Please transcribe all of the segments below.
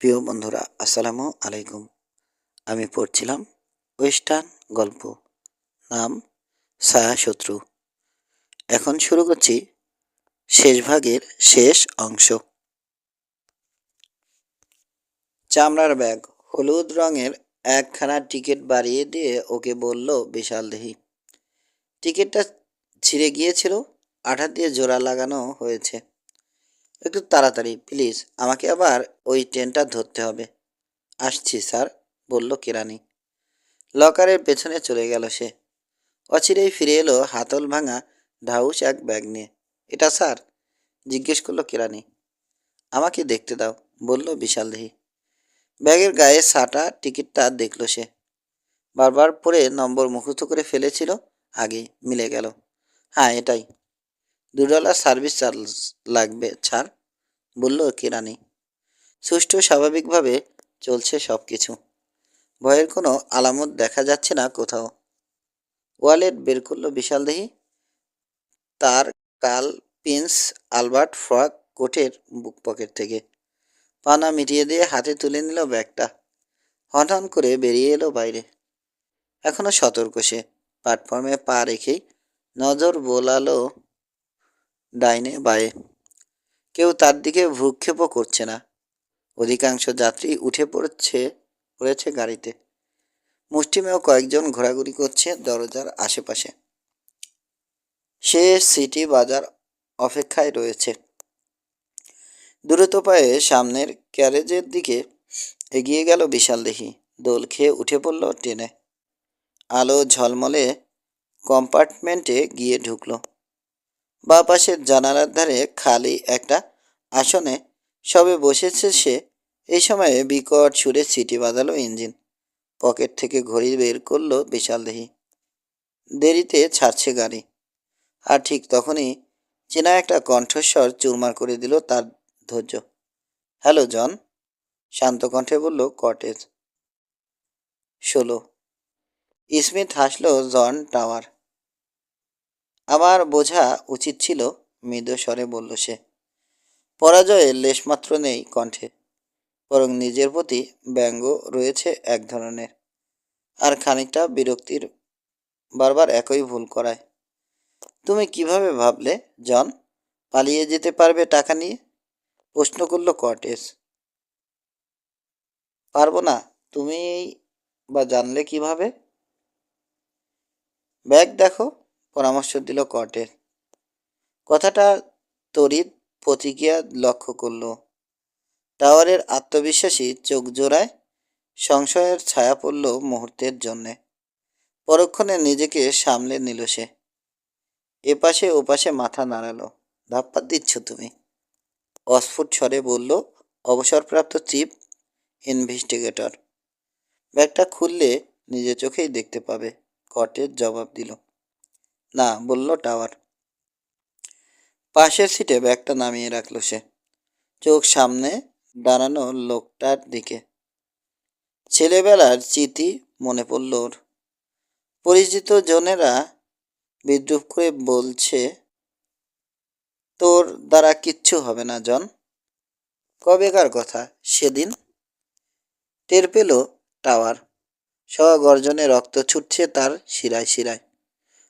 প্রিয় বন্ধুরা, আসসালামু আলাইকুম। আমি পড়ছিলাম ওয়েস্টার্ন গল্প, নাম ছায়াশত্রু। এখন শুরু করছি শেষ ভাগের শেষ অংশ। চামড়ার ব্যাগ, হলুদ রঙের একখানা টিকিট বাড়িয়ে দিয়ে ওকে বলল বিশাল দেহি। টিকিটটা ছিঁড়ে গিয়েছিল, আঠা দিয়ে জোড়া লাগানো হয়েছে। একটু তাড়াতাড়ি প্লিজ, আমাকে আবার ওই ট্রেনটা ধরতে হবে। আসছি স্যার, বলল কেরানি। লকারের পেছনে চলে গেল সে। অচিরেই ফিরে এলো হাতল ভাঙা ঢাউস এক ব্যাগ নিয়ে। এটা স্যার? জিজ্ঞেস করলো কেরানি। আমাকে দেখতে দাও, বলল বিশালদেহী। ব্যাগের গায়ে সাটা টিকিটটা দেখল সে। বারবার পরে নম্বর মুখস্থ করে ফেলেছিল, আগেই মিলে গেল। হ্যাঁ, এটাই। $2 সার্ভিস চার্জ লাগবে ছাড়, বলল কেরানি। সুষ্ঠু স্বাভাবিকভাবে চলছে সব কিছু। ভয়ের কোনো আলামত দেখা যাচ্ছে না কোথাও। ওয়ালেট বের করলো বিশালদেহী। তার কাল প্রিন্স আলবার্ট ফ্রক কোটের বুক পকেট থেকে পানা মিটিয়ে দিয়ে হাতে তুলে নিল ব্যাগটা। হন করে বেরিয়ে এলো বাইরে। এখনো সতর্ক সে। প্ল্যাটফর্মে পা রেখেই নজর বোলালো ডাইনে বায়ে। কেউ তার দিকে ভ্রুক্ষেপও করছে না। অধিকাংশ যাত্রী উঠে পড়েছে গাড়িতে। মুষ্টিমেয় কয়েকজন ঘোরাঘুরি করছে দরজার আশেপাশে। সে সিটি বাজার অপেক্ষায় রয়েছে। দ্রুত পায়ে সামনের ক্যারেজের দিকে এগিয়ে গেল বিশালদেহী। দোল খেয়ে উঠে পড়ল ট্রেনে। আলো ঝলমলে কম্পার্টমেন্টে গিয়ে ঢুকল। বাঁ পাশের জানালার ধারে খালি একটা আসনে সবে বসেছে সে। এই সময়ে বিকট সুরে সিটি বাজালো ইঞ্জিন। পকেট থেকে ঘড়ি বের করলো বিশালদেহী। দেরিতে ছাড়ছে গাড়ি। আর ঠিক তখনই চেনা একটা কণ্ঠস্বর চুরমার করে দিল তার ধৈর্য। হ্যালো জন, শান্ত কণ্ঠে বলল কটেজ 16। স্মিথ হাসল। জন টাওয়ার। আমার বোঝা উচিত ছিল, মৃদু স্বরে বলল সে। পরাজয়ের লেশমাত্র নেই কণ্ঠে, বরং নিজের প্রতি ব্যঙ্গ রয়েছে এক ধরনের, আর খানিকটা বিরক্তির। বারবার একই ভুল করায়। তুমি কিভাবে ভাবলে জন পালিয়ে যেতে পারবে টাকা নিয়ে? প্রশ্ন করল কটেজ। পারবো না, তুমি বা জানলে কিভাবে? ব্যাগ দেখো, পরামর্শ দিল কটেজ। কথাটা তড়িৎ প্রতিক্রিয়া লক্ষ্য করল। টাওয়ারের আত্মবিশ্বাসী চোখ জোড়ায় সংশয়ের ছায়া পড়ল মুহূর্তের জন্যে। পরক্ষণে নিজেকে সামলে নিল সে। এপাশে ওপাশে মাথা নাড়ালো। ধাপ্পা দিচ্ছ তুমি, অস্ফুট স্বরে বলল অবসরপ্রাপ্ত চিফ ইনভেস্টিগেটর। ব্যাগটা খুললে নিজের চোখেই দেখতে পাবে, কটেজ জবাব দিল। না, বলল টাওয়ার। পাশের সিটে ব্যাগটা নামিয়ে রাখল সে। চোখ সামনে দাঁড়ানো লোকটার দিকে। ছেলেবেলার স্মৃতি মনে পড়ল ওর। পরিচিত জনেরা বিদ্রুপ করে বলছে, তোর দ্বারা কিচ্ছু হবে না জন। কবেকার কথা? সেদিন। টের পেল টাওয়ার। স্বগর্জনে রক্ত ছুটছে তার শিরায় শিরায়।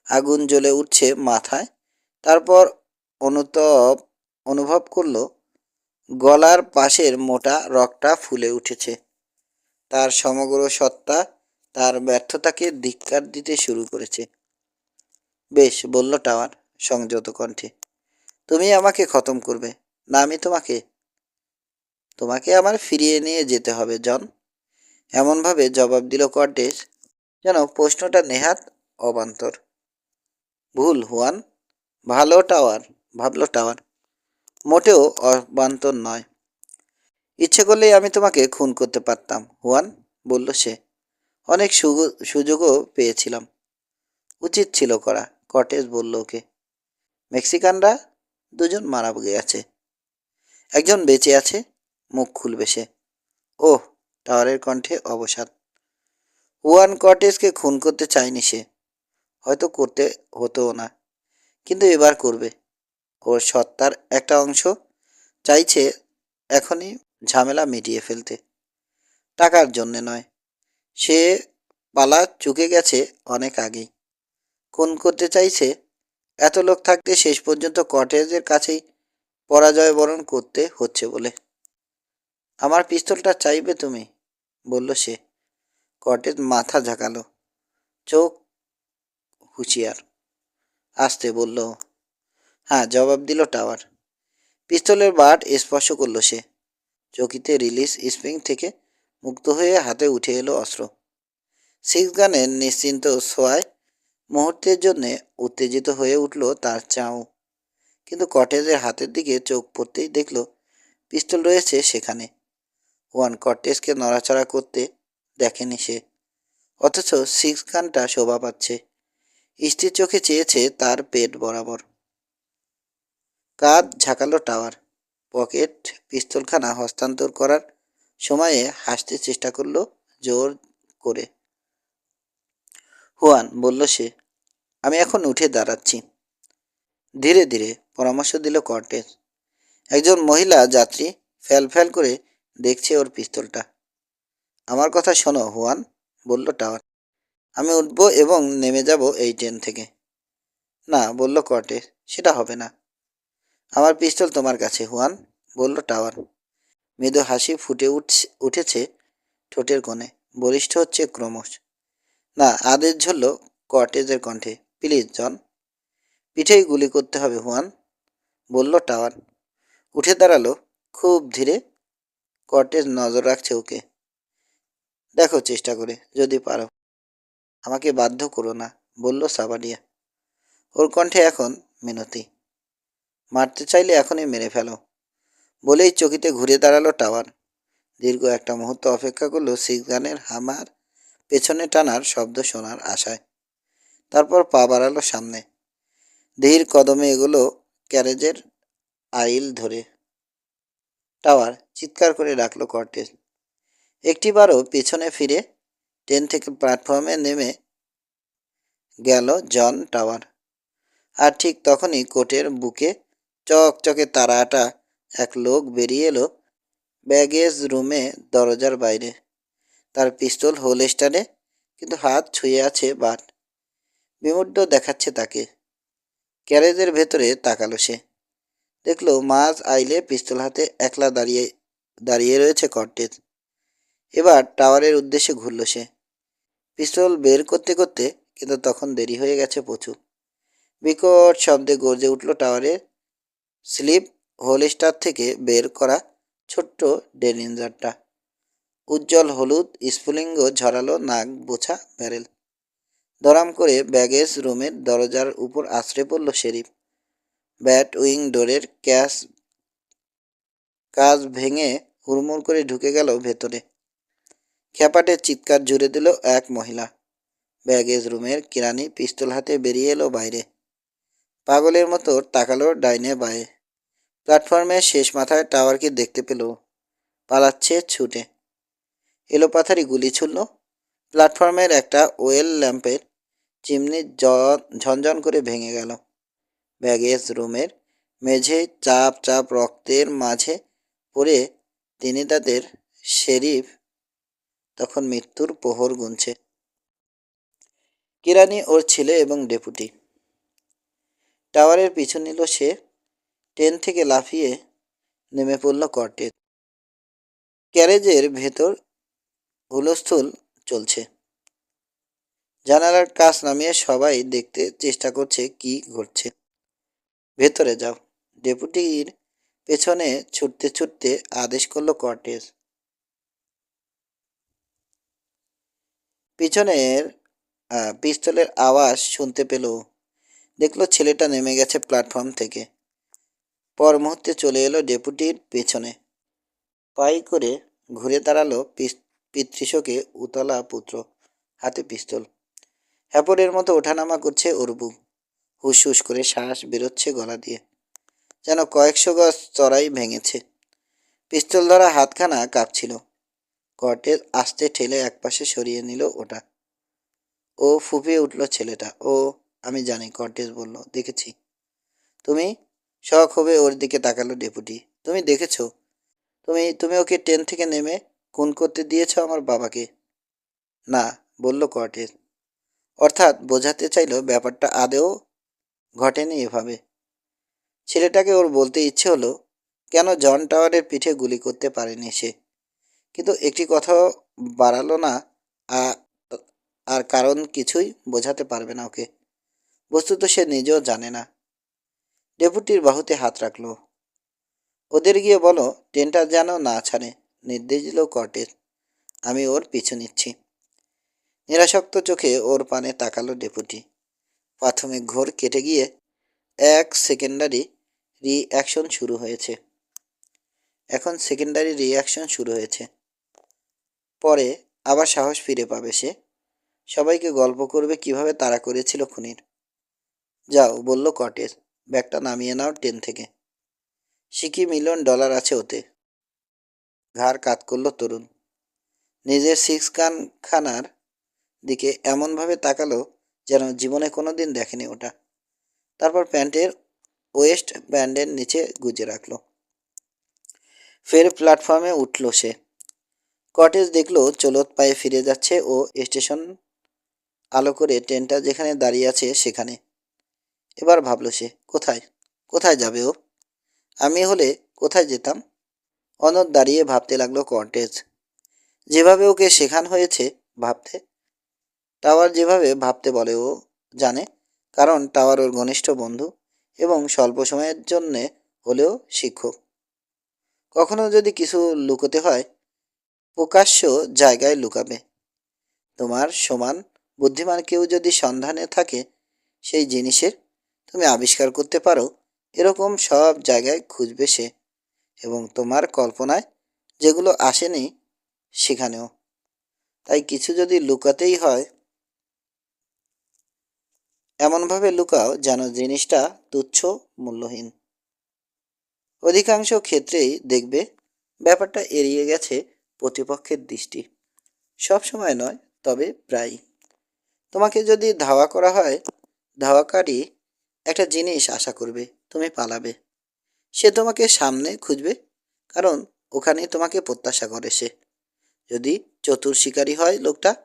আগুন জ্বলে উঠছে মাথায়। তারপর অনুভব করল গলার পাশের মোটা রগটা ফুলে উঠেছে। তার সমগ্র সত্তা তার ব্যর্থতাকে ধিক্কার দিতে শুরু করেছে। বেশ, বলল টাওয়ার সংযত কণ্ঠে। তুমি আমাকে খতম করবে, না আমি তোমাকে? তোমাকে আমার ফিরিয়ে নিয়ে যেতে হবে জন, এমনভাবে জবাব দিল কর্টেজ যেন প্রশ্নটা নেহাত অবান্তর। ভুল হুয়ান, ভাবল টাওয়ার। মোটেও অবান্তর নয়। ইচ্ছে করলেই আমি তোমাকে খুন করতে পারতাম হুয়ান, বলল সে। অনেক সুযোগও পেয়েছিলাম। উচিত ছিল করা, কর্টেজ বলল ওকে। মেক্সিকানরা 2জন মারা গেছে, একজন বেঁচে আছে। মুখ খুলবে সে। ওহ, টাওয়ারের কণ্ঠে অবসাদ। হুয়ান কর্টেজকে খুন করতে চায়নি সে। হয়তো করতে হতোও না, কিন্তু এবার করবে। ওর সত্তার একটা অংশ চাইছে এখনই ঝামেলা মিটিয়ে ফেলতে, টাকার জন্যে নয়। সে পালা চুকে গেছে অনেক আগেই। খুন করতে চাইছে, এত লোক থাকতে শেষ পর্যন্ত কটেজের কাছেই পরাজয় বরণ করতে হচ্ছে বলে। আমার পিস্তলটা চাইবে তুমি, বলল সে। কটেজ মাথা ঝাঁকালো, চোখ হুঁশিয়ার। আসতে বলল। হ্যাঁ, জবাব দিল টাওয়ার। পিস্তলের বাট স্পর্শ করল সে। চকিতে রিলিজ স্প্রিং থেকে মুক্ত হয়ে হাতে উঠে এলো অস্ত্র। সিক্স গানের নিশ্চিন্ত ছোঁয়ায় মুহূর্তের জন্যে উত্তেজিত হয়ে উঠল তার চাও। কিন্তু কটেজের হাতের দিকে চোখ পড়তেই দেখল পিস্তল রয়েছে সেখানে। ওয়ান কটেজকে নড়াচড়া করতে দেখেনি সে, অথচ সিক্স গানটা শোভা পাচ্ছে। স্ত্রীর চোখে চেয়েছে তার পেট বরাবর। কাঁধ ঝাঁকালো টাওয়ার। পকেট পিস্তলখানা হস্তান্তর করার সময়ে হাসতে চেষ্টা করল জোর করে। হুয়ান, বলল সে, আমি এখন উঠে দাঁড়াচ্ছি। ধীরে ধীরে পরামর্শ দিল কর্টেজ। একজন মহিলা যাত্রী ফ্যাল ফ্যাল করে দেখছে ওর পিস্তলটা। আমার কথা শোনো হুয়ান, বলল টাওয়ার। আমি উঠব এবং নেমে যাব এই ট্রেন থেকে। না, বলল কর্টেজ, সেটা হবে না। আমার পিস্তল তোমার কাছে হুয়ান, বলল টাওয়ার। মৃদু হাসি ফুটে উঠেছে ঠোঁটের কোণে, বলিষ্ঠ হচ্ছে ক্রমশ। না, আদেশ ঝরল কর্টেজের কণ্ঠে। Please John. পিঠেই গুলি করতে হবে হুয়ান, বলল টাওয়ার। উঠে দাঁড়ালো খুব ধীরে। কর্টেজ নজর রাখছে ওকে। দেখো চেষ্টা করে, যদি পারো। আমাকে বাধ্য করো না, বলল সাবাডিয়া। ওর কণ্ঠে এখন মিনতি। মারতে চাইলে এখনই মেরে ফেলো, বলেই চকিতে ঘুরে দাঁড়ালো টাওয়ার। দীর্ঘ একটা মুহূর্ত অপেক্ষা করলো সিক্স গানের হামার পেছনে টানার শব্দ শোনার আশায়। তারপর পা বাড়ালো সামনে। ধীর কদমে এগুলো ক্যারেজের আইল ধরে। টাওয়ার, চিৎকার করে ডাকলো কর্টেজ। একটিবারও পেছনে ফিরে ট্রেন থেকে প্ল্যাটফর্মে নেমে গেল জন টাওয়ার। আর ঠিক তখনই কোটের বুকে চকচকে তারাটা এক লোক বেরিয়ে এলো ব্যাগেজ রুমে দরজার বাইরে। তার পিস্তল হোলস্টারে, কিন্তু হাত ছুঁয়ে আছে বাট। বিমূঢ় দেখাচ্ছে তাকে। ক্যারেজের ভেতরে তাকালো সে। দেখলো মাঝ আইলে পিস্তল হাতে একলা দাঁড়িয়ে দাঁড়িয়ে রয়েছে কর্টেজ। এবার টাওয়ারের উদ্দেশ্যে ঘুরল সে, পিস্তল বের করতে করতে, কিন্তু তখন দেরি হয়ে গেছে প্রচুর। বিকট শব্দে গর্জে উঠল টাওয়ারের স্লিপ হোলস্টার থেকে বের করা ছোট্ট ডেলিঞ্জারটা। উজ্জ্বল হলুদ স্ফুলিঙ্গ ঝরালো নাক বোছা ব্যারেল। দরাম করে ব্যাগেজ রুমের দরজার উপর আছড়ে পড়ল শেরিফ। ব্যাট উইং ডোরের কাজ ভেঙে হুড়মুড় করে ঢুকে গেল ভেতরে। খ্যাপাটে চিৎকার জুড়ে দিল এক মহিলা। ব্যাগেজ রুমের কিরানি পিস্তল হাতে বেরিয়ে এলো বাইরে। পাগলের মতো তাকালো ডাইনে বায়ে। প্ল্যাটফর্মের শেষ মাথায় টাওয়ারকে দেখতে পেল, পালাচ্ছে ছুটে। এলোপাথারি গুলি ছুড়ল। প্ল্যাটফর্মের একটা ওয়েল ল্যাম্পের চিমনি ঝনঝন করে ভেঙে গেল। ব্যাগেজ রুমের মেঝে চাপ চাপ রক্তের মাঝে পড়ে তিনি তাদের শেরিফ তখন মৃত্যুর প্রহর গুনছে। কিরানি, ওর ছেলে এবং ডেপুটি। টাওয়ারের পিছু নিল সে। ট্রেন থেকে লাফিয়ে নেমে পড়ল কর্টেজ। ক্যারেজের ভেতর হুলস্থুল চলছে। জানালার কাচ নামিয়ে সবাই দেখতে চেষ্টা করছে কি ঘটছে। ভেতরে যাও, ডেপুটির পেছনে ছুটতে ছুটতে আদেশ করলো কর্টেজ। পিছনের পিস্তলের আওয়াজ শুনতে পেল। দেখলো ছেলেটা নেমে গেছে প্ল্যাটফর্ম থেকে। পর মুহূর্তে চলে এলো ডেপুটির পেছনে। পাই করে ঘুরে দাঁড়ালো পিতৃশোকে উতলা পুত্র, হাতে পিস্তল। হ্যাপরের মতো ওঠানামা করছে ওর বুক। হুস হুস করে শ্বাস বেরোচ্ছে গলা দিয়ে, যেন কয়েকশো গজ চড়াই ভেঙেছে। পিস্তল ধরা হাতখানা কাঁপছিল। কর্টেজ আস্তে ঠেলে একপাশে সরিয়ে নিল ওটা। ও ফুঁপিয়ে উঠল ছেলেটা। ও, আমি জানি, কর্টেজ বলল, দেখেছি। তুমি? শখ হবে ওর দিকে তাকালো ডেপুটি। তুমি দেখেছো? তুমি ওকে ট্রেন থেকে নেমে খুন করতে দিয়েছ আমার বাবাকে। না, বলল কর্টেজ। অর্থাৎ বোঝাতে চাইল ব্যাপারটা আদেও ঘটেনি এভাবে। ছেলেটাকে ওর বলতে ইচ্ছে হলো কেন জন টাওয়ারের পিঠে গুলি করতে পারেনি সে, কিন্তু একটি কথাও বাড়ালো না। আ- আর কারণ কিছুই বোঝাতে পারবে না ওকে। বস্তুত সে নিজেও জানে না। ডেপুটির বাহুতে হাত রাখলো। ওদের গিয়ে বলো ট্রেনটা যেন না ছাড়ে, নির্দেশ দিল কর্টেজ। আমি ওর পিছু নিচ্ছি। নিরাসক্ত চোখে ওর পানে তাকালো ডেপুটি। প্রাথমিক ঘোর কেটে গিয়ে এক সেকেন্ডারি রিঅ্যাকশন শুরু হয়েছে। এখন সেকেন্ডারি রিঅ্যাকশন শুরু হয়েছে। পরে আবার সাহস ফিরে পাবে সে। সবাইকে গল্প করবে কিভাবে তাড়া করেছিল খুনির। যাও, বলল কটেজ, ব্যাগটা নামিয়ে নাও ট্রেন থেকে। $1,000,000 আছে ওতে। ঘাড় কাত করল তরুণ। নিজের সিক্স খানার দিকে এমনভাবে তাকালো যেন জীবনে কোনোদিন দেখেনি ওটা। তারপর প্যান্টের ওয়েস্ট ব্যান্ডের নিচে গুজে রাখলো। ফের প্ল্যাটফর্মে উঠল সে। কটেজ দেখলো চলত পায়ে ফিরে যাচ্ছে ও স্টেশন আলো করে ট্রেনটা যেখানে দাঁড়িয়ে আছে সেখানে। এবার ভাবল সে, কোথায় কোথায় যাবে ও? আমি হলে কোথায় যেতাম? অনড় দাঁড়িয়ে ভাবতে লাগলো কটেজ। যেভাবে ওকে শেখানো হয়েছে ভাবতে, টাওয়ার যেভাবে ভাবতে বলে ও জানে, কারণ টাওয়ার ওর ঘনিষ্ঠ বন্ধু এবং স্বল্প সময়ের জন্যে হলেও শিক্ষক। কখনো যদি কিছু লুকোতে হয় প্রকাশ্য জায়গায় লুকাবে। তোমার সমান বুদ্ধিমান কেউ যদি সন্ধানে থাকে সেই জিনিসের, তুমি আবিষ্কার করতে পারো, এরকম সব জায়গায় খুঁজবে সে, এবং তোমার কল্পনায় যেগুলো আসেনি সেখানেও। তাই কিছু যদি লুকাতেই হয় এমনভাবে লুকাও যেন জিনিসটা তুচ্ছ, মূল্যহীন। অধিকাংশ ক্ষেত্রেই দেখবে ব্যাপারটা এড়িয়ে গেছে প্রতিপক্ষের দৃষ্টি। সব সময় নয়, তবে প্রায়। তোমাকে যদি ধাওয়া করা হয়, ধাওয়াকারী একটা জিনিস আশা করবে, তুমি পালাবে। সে তোমাকে সামনে খুঁজবে, কারণ ওখানেই তোমাকে প্রত্যাশা করে সে। যদি চতুর শিকারী হয় লোকটা,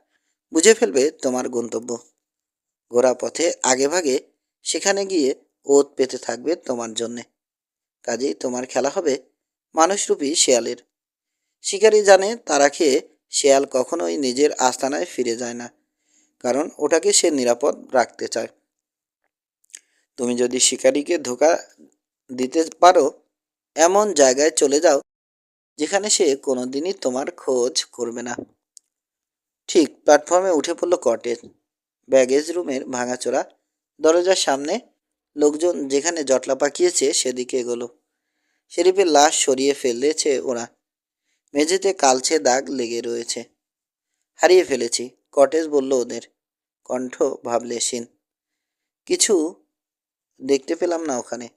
বুঝে ফেলবে তোমার গন্তব্য। ঘোড়া পথে আগে ভাগে সেখানে গিয়ে ওত পেতে থাকবে তোমার জন্যে। কাজেই তোমার খেলা হবে মানুষরূপী শেয়ালের। শিকারী জানে তারা খেয়ে শেয়াল কখনোই নিজের আস্তানায় ফিরে যায় না, কারণ ওটাকে সে নিরাপদ রাখতে চায়। তুমি যদি শিকারীকে ধোঁকা দিতে পারো, এমন জায়গায় চলে যাও যেখানে সে কোনোদিনই তোমার খোঁজ করবে না। ঠিক প্ল্যাটফর্মে উঠে পড়ল কটেজ। ব্যাগেজ রুমের ভাঙাচোরা দরজার সামনে লোকজন যেখানে জটলা পাকিয়েছে সেদিকে এগোলো। শেরিফের লাশ সরিয়ে ফেলেছে ওরা। মেঝেতে কালচে দাগ লেগে রয়েছে। হারিয়ে ফেলেছি, কটেজ বলল ওদের, কণ্ঠ ভাবলেশীন। কিছু দেখতে পেলাম না ওখানে।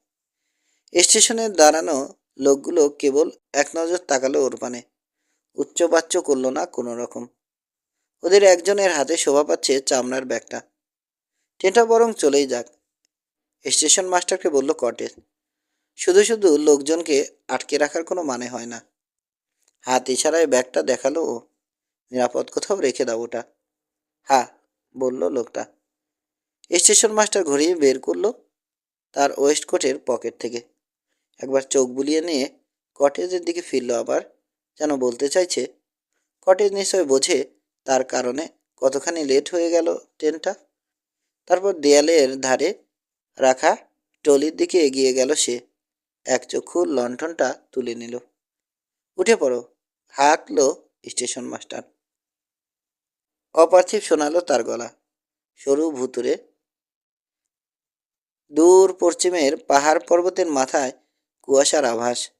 স্টেশনে দাঁড়ানো লোকগুলো কেবল এক নজর তাকালো ওর পানে। উচ্চবাচ্য করল না কোনো রকম। ওদের একজনের হাতে শোভা পাচ্ছে চামড়ার ব্যাগটা। ট্রেনটা বরং চলেই যাক, স্টেশন মাস্টারকে বলল কটেজ। শুধু শুধু লোকজনকে আটকে রাখার কোনো মানে হয় না। হাত ইশারায় ব্যাগটা দেখালো ও। নিরাপদ কোথাও রেখে দাও ওটা। হ্যাঁ, বলল লোকটা। স্টেশন মাস্টার ঘুরিয়ে বের করলো তার ওয়েস্টকোটের পকেট থেকে। একবার চোখ বুলিয়ে নিয়ে কটেজের দিকে ফিরল আবার, যেন বলতে চাইছে, কটেজ নিশ্চয় বোঝে তার কারণে কতখানি লেট হয়ে গেল ট্রেনটা। তারপর দেয়ালের ধারে রাখা ট্রলির দিকে এগিয়ে গেল সে। এক চক্ষু লণ্ঠনটা তুলে নিল। উঠে পড়ো, হাঁকলো স্টেশন মাস্টার। অপার্থিব শোনালো তার গলা, সরু ভুতুরে। দূর পশ্চিমের পাহাড় পর্বতের মাথায় কুয়াশার আভাস।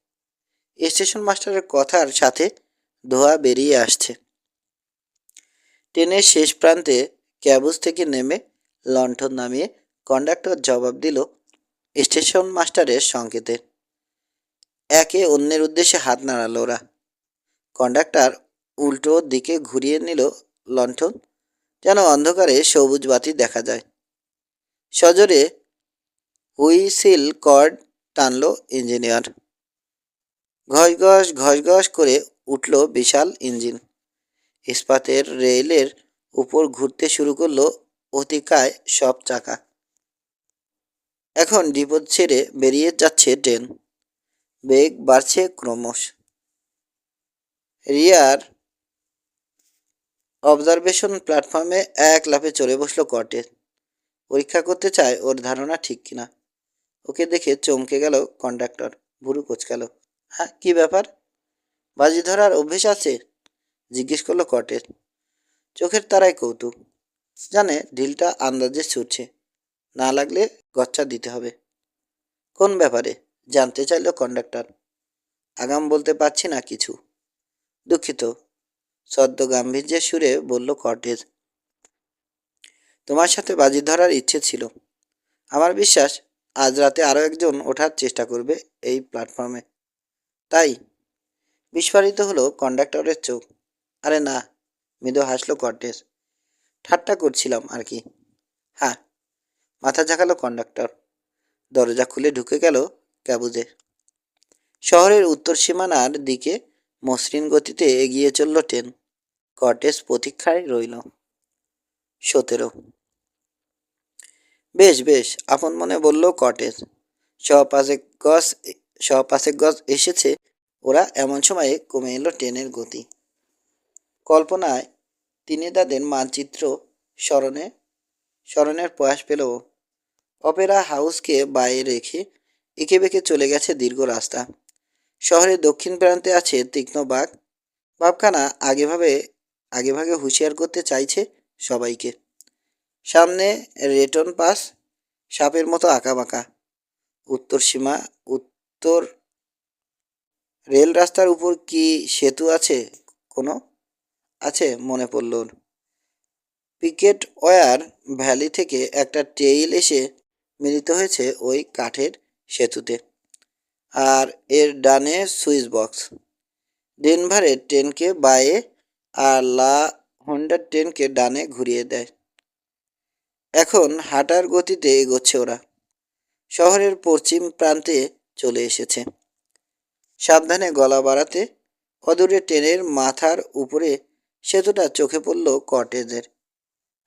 স্টেশন মাস্টারের কথার সাথে ধোঁয়া বেরিয়ে আসছে। ট্রেনের শেষ প্রান্তে ক্যাবুজ থেকে নেমে লণ্ঠন নামিয়ে কন্ডাক্টর জবাব দিল স্টেশন মাস্টারের সংকেতে। একে অন্যের উদ্দেশ্যে হাত নাড়াল ওরা। কন্ডাক্টর উল্টো দিকে ঘুরিয়ে নিল লণ্ঠন, যেন অন্ধকারে সবুজ বাতি দেখা যায়। সজোরে হুইসিল কর্ড টানল ইঞ্জিনিয়ার। ঘস ঘস করে উঠল বিশাল ইঞ্জিন। ইস্পাতের রেলের উপর ঘুরতে শুরু করলো অতিকায় সব চাকা। এখন ডিপো ছেড়ে বেরিয়ে যাচ্ছে ট্রেন। বেগ বাড়ছে ক্রমশ। রিয়ার অবজারভেশন প্ল্যাটফর্মে এক লাফে চড়ে বসলো কর্টেজ। পরীক্ষা করতে চায় ওর ধারণা ঠিক কিনা। ওকে দেখে চমকে গেল কন্ডাক্টর, ভুরু কোঁচকাল। হ্যাঁ, কি ব্যাপার? বাজি ধরার অভ্যেস আছে? জিজ্ঞেস করলো কর্টেজ। চোখের তারায় কৌতুক। জানে ঢিলটা আন্দাজে ছুটছে, না লাগলে গচ্চা দিতে হবে। কোন ব্যাপারে জানতে চাইল কন্ডাক্টর। আগাম বলতে পারছি না কিছু। দুঃখিত, সদ্য গাম্ভীর্যের সুরে বলল কর্টেজ। তোমার সাথে বাজি ধরার ইচ্ছে ছিল। আমার বিশ্বাস আজ রাতে আরও একজন ওঠার চেষ্টা করবে এই প্ল্যাটফর্মে, তাই। বিস্ফারিত হলো কন্ডাক্টরের চোখ। আরে না, মৃদু হাসলো কর্টেজ। ঠাট্টা করছিলাম আর কি। হ্যাঁ, মাথা ঝাঁকালো কন্ডাক্টর। দরজা খুলে ঢুকে গেল ক্যাবুজে। শহরের উত্তর সীমানার দিকে মসৃণ গতিতে এগিয়ে চলল ট্রেন। কর্টেজ প্রতীক্ষায় রইল। 17। বেশ বেশ, আপন মনে বলল কর্টেজ। শ 5 গজ এসেছে ওরা। এমন সময়ে কমে এলো ট্রেনের গতি। কল্পনায় তিনিদাদের মানচিত্র স্মরণে স্মরণের প্রয়াস পেল। অপেরা হাউসকে বাইরে রেখে এঁকে বেঁকে চলে গেছে দীর্ঘ রাস্তা। শহরের দক্ষিণ প্রান্তে আছে তীক্ষ্ণ বাঘ। ভাবখানা আগেভাগে হুঁশিয়ার করতে চাইছে সবাইকে। সামনে রেটন পাস, সাপের মতো আঁকাবাঁকা। উত্তর রেল রাস্তার উপর কি সেতু আছে কোনো? আছে, মনে পড়ল ওর। পিকেট ওয়ার ভ্যালি থেকে একটা ট্রেইল এসে মিলিত হয়েছে ওই কাঠের সেতুতে। আর এর ডানে সুইচ বক্স। ডেনভারের ট্রেনকে বাঁয়ে আর লা হন্ডার ট্রেনকে ডানে ঘুরিয়ে দেয়। এখন হাঁটার গতিতে এগোচ্ছে ওরা। শহরের পশ্চিম প্রান্তে চলে এসেছে। সাবধানে গলা বাড়াতে অদূরে ট্রেনের মাথার উপরে সেতুটা চোখে পড়ল কটেজের।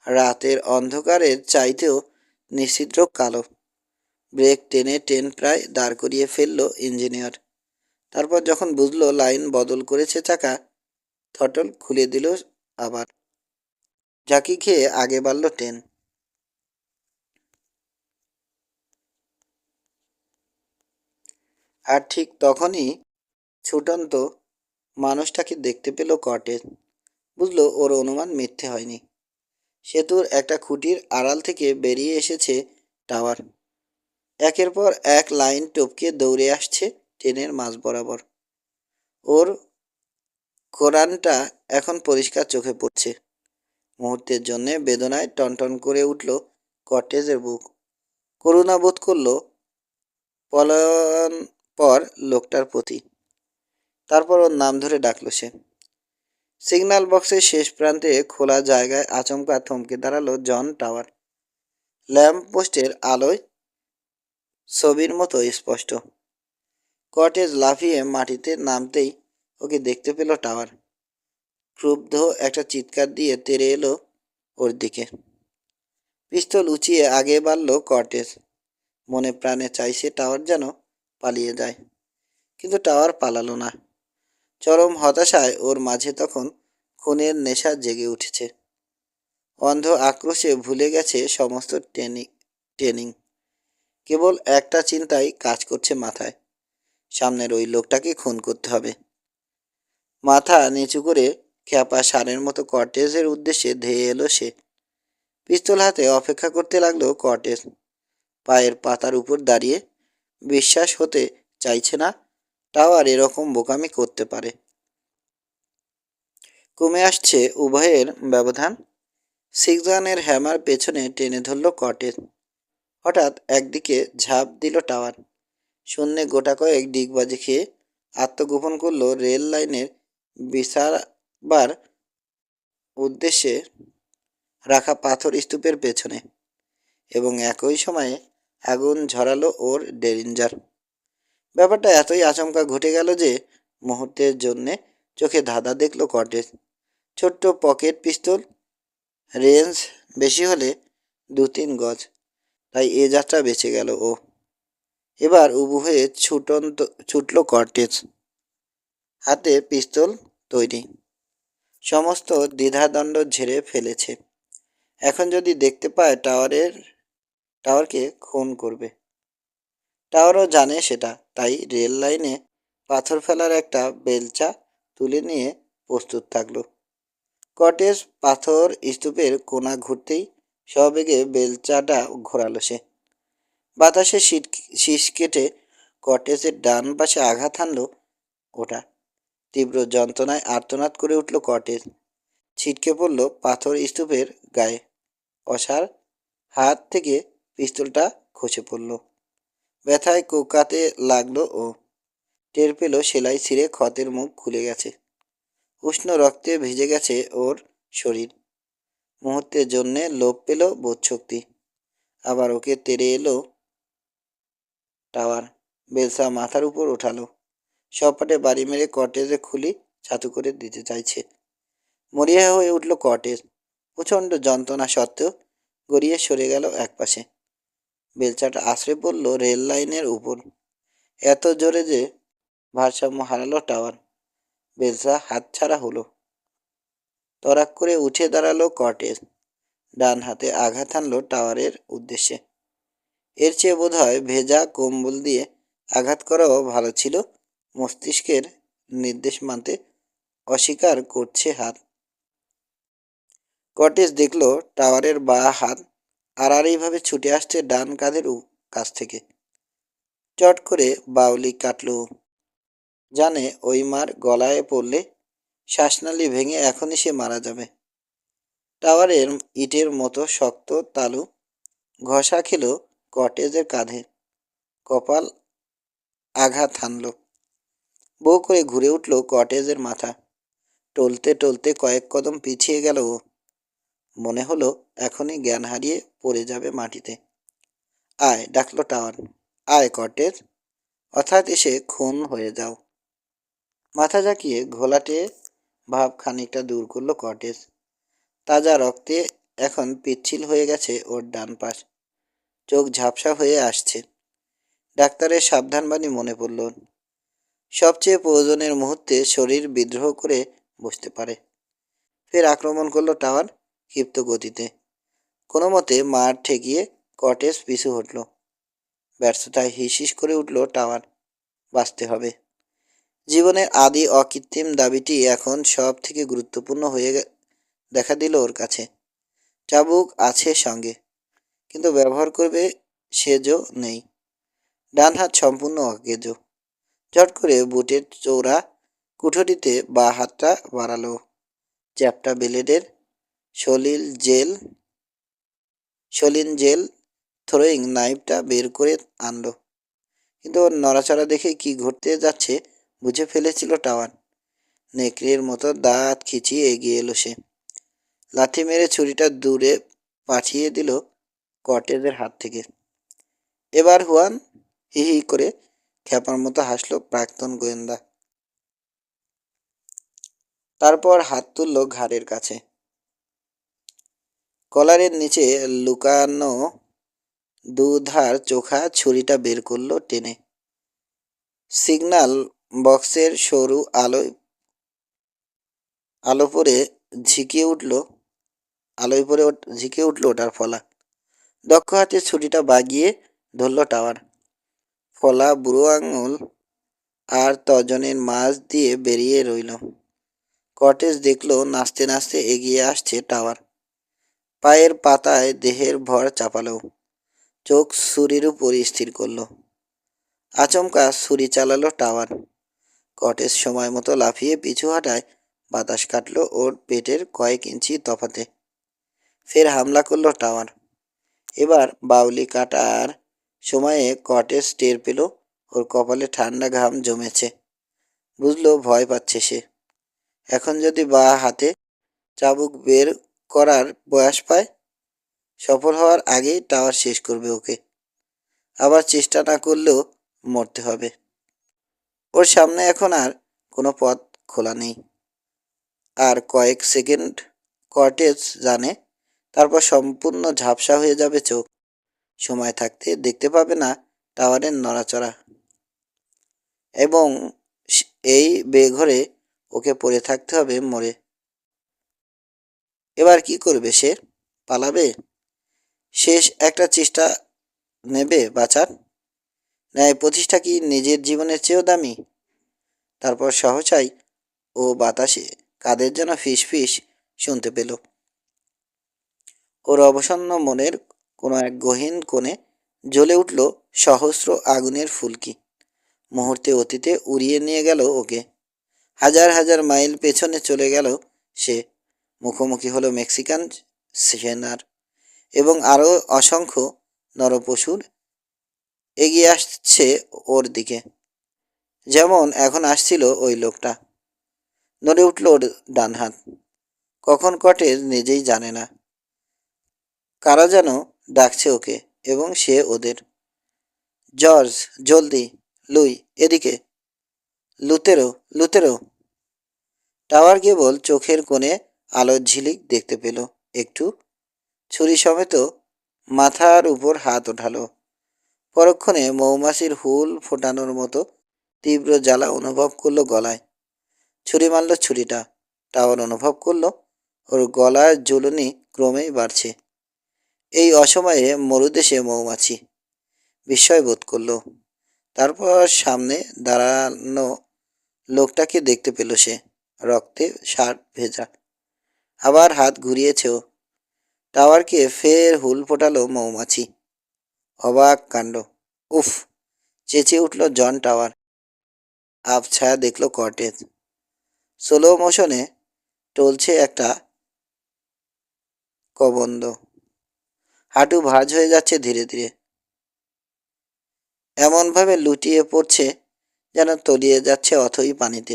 রাতের অন্ধকারের চাইতেও নিশ্চিদ্র কালো। ব্রেক টেনে ট্রেন প্রায় দাঁড় করিয়ে ফেলল ইঞ্জিনিয়ার। তারপর যখন বুঝলো লাইন বদল করেছে চাকা, থটল খুলে দিল আবার। ঝাঁকি খেয়ে আগে বাড়ল ট্রেন। আর ঠিক তখনই ছুটন্ত মানুষটাকে দেখতে পেল কর্টেজ। বুঝলো ওর অনুমান মিথ্যে হয়নি। সেতুর একটা খুঁটির আড়াল থেকে বেরিয়ে এসেছে টাওয়ার। একের পর এক লাইন টপকে দৌড়ে আসছে ট্রেনের মাঝ বরাবর। ওর কোরানটা এখন পরিষ্কার চোখে পড়ছে। মুহূর্তের জন্যে বেদনায় টনটন করে উঠল কর্টেজের বুক। করুণা বোধ করল পলায়ন পর লোকটার প্রতি। তারপর ওর নাম ধরে ডাকল সে। সিগন্যাল বক্সের শেষ প্রান্তে খোলা জায়গায় আচমকা থমকে দাঁড়ালো জন টাওয়ার। ল্যাম্প পোস্টের আলোয় ছবির মতো স্পষ্ট। কটেজ লাফিয়ে মাটিতে নামতেই ওকে দেখতে পেল টাওয়ার। ক্রুব্ধ একটা চিৎকার দিয়ে তেড়ে এলো ওর দিকে। পিস্তল উঁচিয়ে আগে বাড়ল কটেজ। মনে প্রাণে চাইছে টাওয়ার যেন পালিয়ে যায়, কিন্তু টাওয়ার পালালো না। চরম হতাশায় ওর মাঝে তখন খুনের নেশা জেগে উঠেছে। অন্ধ আক্রোশে ভুলে গেছে সমস্ত ট্রেনিং। কেবল একটা চিন্তাই কাজ করছে মাথায়। সামনের ওই লোকটাকে খুন করতে হবে। মাথা নিচু করে খ্যাপা ষাঁড়ের মতো কর্টেজের উদ্দেশ্যে ধেয়ে এলো সে। পিস্তল হাতে অপেক্ষা করতে লাগলো কর্টেজ। পায়ের পাতার উপর দাঁড়িয়ে বিশ্বাস হতে চাইছে না টাওয়ার এরকম বোকামি করতে পারে। কমে আসছে উভয়ের ব্যবধান। সিক্সগানের হ্যামার পেছনে টেনে ধরল কর্টেজ। হঠাৎ একদিকে ঝাঁপ দিল টাওয়ার। শূন্যে গোটা কয়েক ডিগবাজি খেয়ে আত্মগোপন করল রেল লাইনের বিছাবার উদ্দেশ্যে রাখা পাথর স্তূপের পেছনে, এবং একই সময়ে আগুন ঝরালো ওর ডেরিঞ্জার। ব্যাপারটা এতই আচমকা ঘটে গেল যে মুহূর্তের জন্যে চোখে ধাঁধা দেখলো কটেজ। ছোট্ট পকেট পিস্তল, রেঞ্জ বেশি হলে 2-3 গজ, তাই এ যাত্রা বেঁচে গেল ও। এবার উবু হয়ে ছুটল কটেজ, হাতে পিস্তল তৈরি, সমস্ত দ্বিধাদ্বন্দ্ব ঝেড়ে ফেলেছে। এখন যদি দেখতে পায় টাওয়ারকে খুন করবে। টাওয়ারও জানে সেটা, তাই রেল লাইনে পাথর ফেলার একটা বেলচা তুলে নিয়ে প্রস্তুত থাকলো। কটেজ পাথর স্তূপের কোণা ঘুরতেই সবেগে বেলচাটা ঘোরালো সে। বাতাসে শীষ কেটে কটেজের ডান পাশে আঘাত হানলো ওটা। তীব্র যন্ত্রণায় আর্তনাদ করে উঠল কটেজ, ছিটকে পড়ল পাথর স্তূপের গায়ে। অসার হাত থেকে পিস্তলটা খসে পড়ল। ব্যথায় কোকাতে লাগলো ও। টের পেল সেলাই ছিঁড়ে ক্ষতের মুখ খুলে গেছে। উষ্ণ রক্তে ভিজে গেছে ওর শরীর। মুহূর্তের জন্যে লোপ পেল বোধশক্তি। আবার ওকে তেড়ে এলো টাওয়ার। বেলসা মাথার উপর ওঠালো, সপাটে বাড়ি মেরে কটেজে খুলি ছাতু করে দিতে চাইছে। মরিয়া হয়ে উঠল কটেজ। প্রচণ্ড যন্ত্রণা সত্ত্বেও গড়িয়ে সরে গেল একপাশে। বেলচাটা আছড়ে পড়ল রেল লাইনের উপর, এত জোরে যে ভারসাম্য হারালো টাওয়ার। বেলসা হাতছাড়া হলো। তড়াক করে উঠে দাঁড়ালো কটেজ, ডান হাতে আঘাত হানলো টাওয়ারের উদ্দেশ্যে। এর চেয়ে বোধহয় ভেজা কম্বল দিয়ে আঘাত করাও ভালো ছিল। মস্তিষ্কের নির্দেশ মানতে অস্বীকার করছে হাত। কটেজ দেখল টাওয়ারের বাঁ হাত আড়াআড়িভাবে ছুটে আসছে ডান কাঁধের কাছ থেকে। চট করে বাউলি কাটল। জানে ওই মার গলায় পড়লে শ্বাসনালী ভেঙে এখনই সে মারা যাবে। টাওয়ারের ইটের মতো শক্ত তালু ঘষা খেল কটেজের কাঁধে। কপাল আঘাত হানল। বউ করে ঘুরে উঠল কটেজের মাথা। টলতে টলতে কয়েক কদম পিছিয়ে গেল ও। মনে হলো এখনই জ্ঞান হারিয়ে পড়ে যাবে মাটিতে। আয়, ডাকলো টাওয়ার। আয় কটেজ, অর্থাৎ এসে খুন হয়ে যাও। মাথা ঝাঁকিয়ে ঘোলাটে ভাব খানিকটা দূর করলো কটেজ। তাজা রক্তে এখন পিচ্ছিল হয়ে গেছে ওর ডান পাশ। চোখ ঝাপসা হয়ে আসছে। ডাক্তারের সাবধানবাণী মনে পড়ল। সবচেয়ে প্রয়োজনের মুহূর্তে শরীর বিদ্রোহ করে বসতে পারে। ফের আক্রমণ করলো টাওয়ার ক্ষিপ্ত গতিতে। কোনো মতে মার ঠেকিয়ে কটেজ পিছু হটল। ব্যর্থতায় হিস হিস করে উঠল টাওয়ার। বাঁচতে হবে। জীবনের আদি অকৃত্রিম দাবিটি এখন সব থেকে গুরুত্বপূর্ণ হয়ে দেখা দিল ওর কাছে। চাবুক আছে সঙ্গে, কিন্তু ব্যবহার করবে সেজো নেই। ডান হাত সম্পূর্ণ অকেজো। ঝট করে বুটের চৌড়া কুঠরিতে বা হাতটা বাড়ালো। চ্যাপ্টা ব্লেডের সলিন জেল থ্রোয়িং নাইফটা বের করে আনলো। কিন্তু ওর নড়াচড়া দেখে কি ঘটতে যাচ্ছে বুঝে ফেলেছিল টাওয়ার। নেকড়ের মতো দাঁত খিচিয়ে এগিয়ে এলো সে। লাথি মেরে ছুরিটা দূরে পাঠিয়ে দিল কটেজের হাত থেকে। এবার হুয়ান, হি হি করে খ্যাপার মতো হাসলো প্রাক্তন গোয়েন্দা। তারপর হাত তুলল ঘাড়ের কাছে। কলারের নিচে লুকানো দুধার চোখা ছুরিটা বের করলো টেনে। সিগন্যাল বক্সের সরু আলো পরে ঝিকে উঠল ওটার ফলা। দক্ষ হাতে ছুরিটা বাগিয়ে ধরল টাওয়ার। ফলা বুড়ো আঙুল আর তর্জনের মাঝ দিয়ে বেরিয়ে রইল। কটেজ দেখলো নাচতে নাচতে এগিয়ে আসছে টাওয়ার। পায়ের পাতায় দেহের ভর চাপালো। চোখ ছুরির উপর স্থির করলো। আচমকা ছুরি চালালো টাওয়ার। কটেজ সময় মতো লাফিয়ে পিছু হাঁটায় বাতাস কাটলো ওর পেটের কয়েক ইঞ্চি তফাতে। ফের হামলা করলো টাওয়ার। এবার বাউলি কাটার সময়ে কটেজ টের পেল ওর কপালে ঠান্ডা ঘাম জমেছে। বুঝলো ভয় পাচ্ছে সে। এখন যদি বাঁ হাতে চাবুক বের করার বয়স পায়, সফল হওয়ার আগেই টাওয়ার শেষ করবে ওকে। আবার চেষ্টা না করলেও মরতে হবে। ওর সামনে এখন আর কোনো পথ খোলা নেই। আর কয়েক সেকেন্ড কর্টেজ জানে, তারপর সম্পূর্ণ ঝাপসা হয়ে যাবে চোখ। সময় থাকতে দেখতে পাবে না টাওয়ারের নড়াচড়া। এবং এই বেঘরে ওকে পড়ে থাকতে হবে মরে। এবার কি করবে সে? পালাবে? শেষ একটা চেষ্টা নেবে বাঁচার? ন্যায় প্রতিষ্ঠা কি নিজের জীবনের চেয়েও দামি? তারপর সহসাই ও বাতাসে কাদের যেন ফিস ফিস শুনতে পেল। ওর অবসন্ন মনের কোনো এক গহীন কোণে জ্বলে উঠল সহস্র আগুনের ফুলকি। মুহূর্তে অতীতে উড়িয়ে নিয়ে গেল ওকে। হাজার হাজার মাইল পেছনে চলে গেল সে। মুখোমুখি হলো মেক্সিকান সেনার এবং আরও অসংখ্য নরপশুর এগিয়ে আসছে ওর দিকে, যেমন এখন আসছিল ওই লোকটা। নড়ে উঠল ওর ডান হাত। কখন কটেজ নিজেই জানে না। কারা যেন ডাকছে ওকে এবং সে ওদের। জর্জ, জলদি! লুই, এদিকে! লুতেরো, লুতেরো! টাওয়ার কেবল চোখের কোণে আলোর ঝিলিক দেখতে পেল একটু। ছুরি সমেত মাথার উপর হাত ওঠালো। পরক্ষণে মৌমাছির হুল ফোটানোর মতো তীব্র জ্বালা অনুভব করলো গলায়। ছুরি মারল ছুরিটা। টাওয়ার অনুভব করলো ওর গলার জ্বলুনি ক্রমেই বাড়ছে। এই অসময়ে মরুদেশে মৌমাছি। বিস্ময় বোধ করলো। তারপর সামনে দাঁড়ানো লোকটাকে দেখতে পেল সে। রক্তে শার্ট ভেজা। আবার হাত ঘুরিয়েছে ও। টাওয়ারকে ফের হুল ফোটালো মৌমাছি। অবাক কাণ্ড! উফ! চেঁচিয়ে উঠল জন টাওয়ার। আবছায়া দেখল কর্টেজ। স্লো মোশনে টলছে একটা কবন্দ। হাঁটু ভাঁজ হয়ে যাচ্ছে ধীরে ধীরে। এমনভাবে লুটিয়ে পড়ছে যেন তলিয়ে যাচ্ছে অথই পানিতে।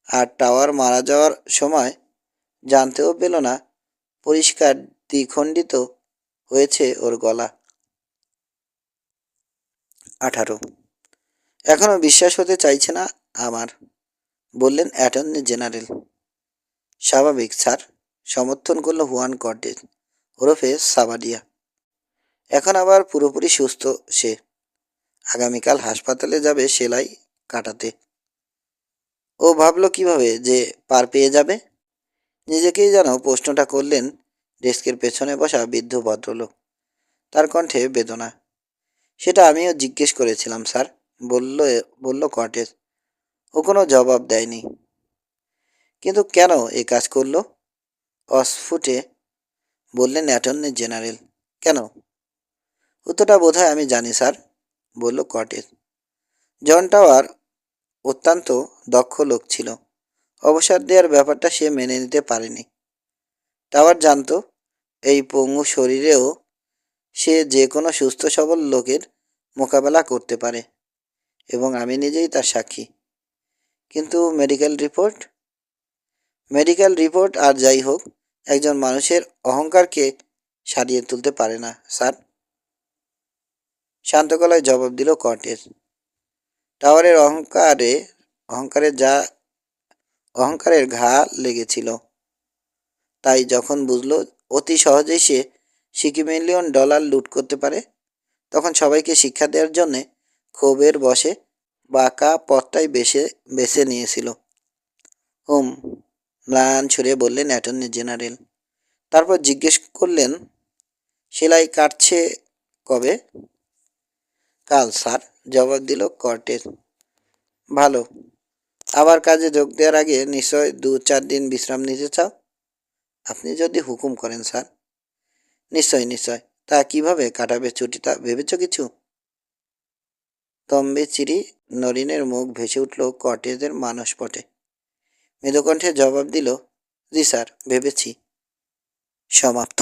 আর টাওয়ার মারা যাওয়ার সময় জানতেও পেল না পরিষ্কার দ্বিখণ্ডিত হয়েছে ওর গলা। 18। এখনো বিশ্বাস হতে চাইছে না আমার, বললেন অ্যাটর্নি জেনারেল। স্বাভাবিক স্যার, সমর্থন করল হুয়ান কর্টেজ ওরফে সাবাডিয়া। এখন আবার পুরোপুরি সুস্থ সে। আগামীকাল হাসপাতালে যাবে সেলাই কাটাতে। ও ভাবল কিভাবে যে পার পেয়ে যাবে। নিজেকেই যেন প্রশ্নটা করলেন ডেস্কের পেছনে বসা বৃদ্ধ ভদ্রলোক। তার কণ্ঠে বেদনা। সেটা আমিও জিজ্ঞেস করেছিলাম স্যার, বলল কর্টেজ। ও কোনো জবাব দেয়নি। কিন্তু কেন এই কাজ করলো? অস্ফুটে বললেন অ্যাটর্নি জেনারেল। কেন? উত্তরটা বোধহয় আমি জানি স্যার, বলল কর্টেজ। জন টাওয়ার অত্যন্ত দক্ষ লোক ছিল। অবসর দেওয়ার ব্যাপারটা সে মেনে নিতে পারেনি। টাওয়ার জানত এই পঙ্গু শরীরেও সে যে কোনো সুস্থ সবল লোকের মোকাবেলা করতে পারে এবং আমি নিজেই তার সাক্ষী। কিন্তু মেডিকেল রিপোর্ট আর যাই হোক, একজন মানুষের অহংকারকে সারিয়ে তুলতে পারে না স্যার, শান্ত গলায় জবাব দিল কর্টেজ। টাওয়ারের অহংকারের ঘা লেগেছিল। তাই যখন বুঝলো অতি সহজেই সে $1 মিলিয়ন লুট করতে পারে, তখন সবাইকে শিক্ষা দেওয়ার জন্যে ক্ষোভের বশে বাঁকা পথটাই বেছে নিয়েছিল। ম্লান ছুড়ে বললেন অ্যাটর্নি জেনারেল। তারপর জিজ্ঞেস করলেন, সেলাই কাটছে কবে? কাল স্যার, জবাব দিল কর্টেজ। ভালো। আবার কাজে যোগ দেওয়ার আগে নিশ্চয় 2-4 দিন বিশ্রাম নিতে চাও? আপনি যদি হুকুম করেন স্যার। নিশ্চয় নিশ্চয়। তা কিভাবে কাটাবে ছুটিটা ভেবেছ কিছু? তম্বে চিরি নরিনের মুখ ভেসে উঠল কর্টেজের মানসপটে। মৃদুকণ্ঠে জবাব দিল, জি স্যার, ভেবেছি। সমাপ্ত।